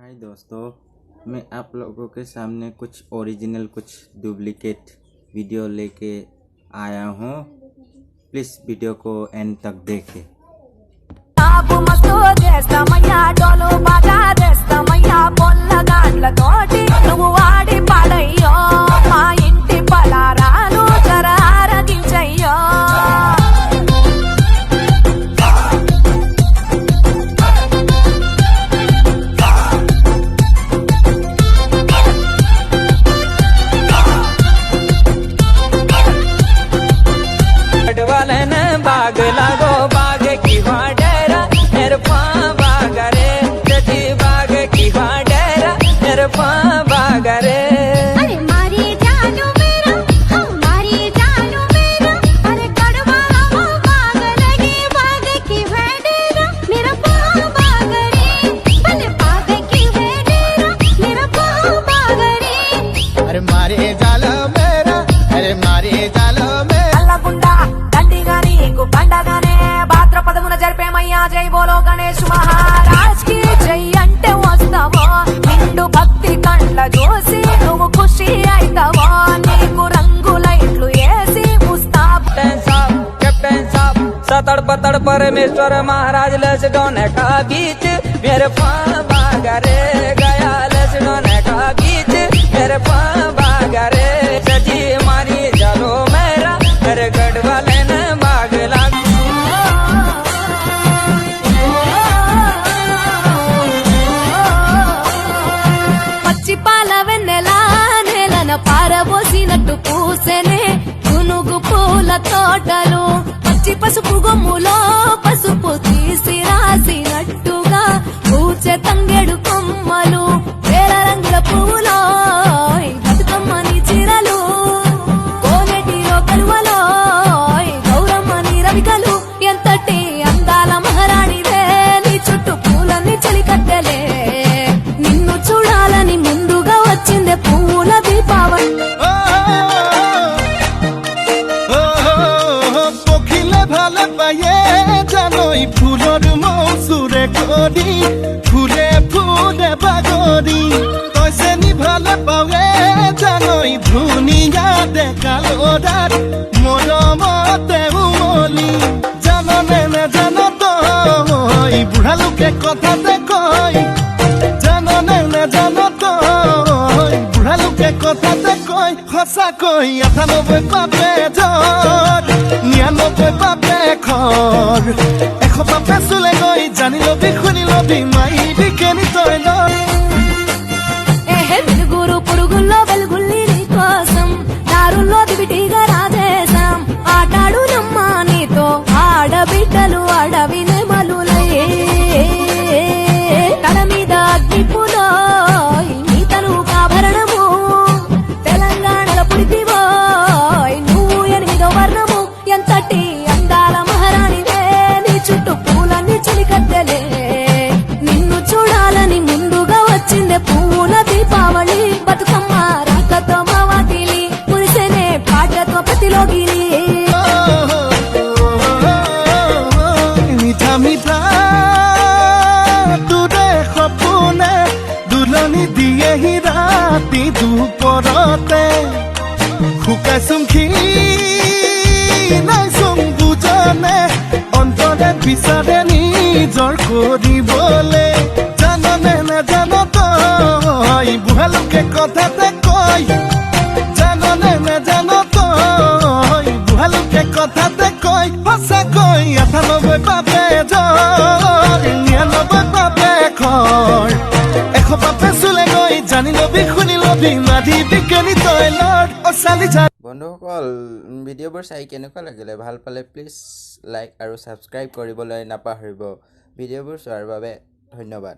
हाय दोस्तों, मैं आप लोगों के सामने कुछ ओरिजिनल कुछ डुप्लीकेट वीडियो लेके आया हूँ। प्लीज़ वीडियो को एंड तक देखें। बाग लागो बाग की डेरा मेरे बाग रे जटी बाग की डेरा मेरे बाग रे अरे मारी जानो मेरा हमारी जानो मेरा अरे कड़वा वो बाग लगी बाग की डेरा मेरा बाग रे भले बाग की डेरा मेरा बाग रे अरे मारे जालो मेरा अरे मारे जालो अल्ला गुंडा పండగానే భాద్రపదమున జరిపేమయ్యా జై బోలో గణేష్ మహారాజ్ కి జై అంటే వస్తావో నిండు భక్తి కండ్ల చూసి నువ్వు ఖుషి అయితావో నీకు రంగు లైట్లు వేసి कैप्टन साहब सतड़ पतड़ परमेश्वर महाराज लस डोने का बीच मेरे बागरे गया लस डोने का बीच मेरे बागरे सजी मारी चलो मेरा मेरे गढ़ वाले ने बाग పారబోసినట్టు పూసెనే గునుగు పూల తోటలు పచ్చి పసుపు గొమ్ములో పసుపు తీసి రాసినట్టుగా పూచె తంగెడు కొమ్మలు వేల రంగుల పువ్వులో బతుకమ్మని చిరలు కోనేటిలో కలువలో గౌరమ్మని రవికలు ఎంతటి అందాల మహారాణివే నీ చుట్టూ పూలన్నీ చలికట్టెలే నిన్ను చూడాలని ముందుగా వచ్చిందే పూల దీపావళి ফুলৰ মৌচুৰে কৰি ফুলে ফুলে বাগৰি তইছে নি ভালে পাৱে জানৈ ধুনীয়া ডেকালৰাত মৰমতে উমলি জাননে নেজান তই বুঢ়া লোকে কথাতে কয় জাননে নেজান তই বুঢ়া লোকে কথাতে কয় সঁচাকৈ ৯৮ পাপে জৰ ৯৯ পাপে খৰ বাপে চুলে গৈ জানি লবি শুনি লবি মাইবি কেনি তই గురు పురుగుల్లో వెలుగుల్లి నీ కోసం దారుల్లో దివిటిగా రాధేశం ఆటాడు నమ్మా నీతో ఆడబిడ్డలు అడవి నెమలులయే తల మీద అగ్నిపులో నీ తను ఆభరణము తెలంగాణలో పుడితివో నువ్వు 8వ వర్ణము ఎంతటి అందాల మహారాణివే చుట్టూ పూలన్నీ చిలికత్తెలే నిన్ను చూడాలని ముందుగా వచ్చిందే పూల దీపావళి బతుకమ్మ రాకతో మా వాటిలి పులిసేనే పాటతో ప్రతిలోగిలి মিঠা মিঠা তোৰে সপোনে দুলনি দিয়েহি ৰাতি দুপৰতে শুকাই চুমখি নাই চুম বুজনে অন্তৰে বিচাৰে নিজৰ কৰিবলে জাননে নেজান তই বুঢ়া লোকে কথাতে কয় জাননে নেজান তই বুঢ়া লোকে কথাতে কয় সঁচাকৈ ৯৮ পাপে জৰ ৯৯ পাপে খৰ ১০০ পাপে চুলে গৈ জানি লবি শুনি লবি নাদিবি কেনি তই লৰ্ড অচালি বন্ধুসকল, ভিডিঅ'বোৰ চাই কেনেকুৱা লাগিলে? ভাল পালে প্লিজ লাইক আৰু ছাবস্ক্ৰাইব কৰিবলৈ নাপাহৰিব। ভিডিঅ'বোৰ চোৱাৰ বাবে ধন্যবাদ।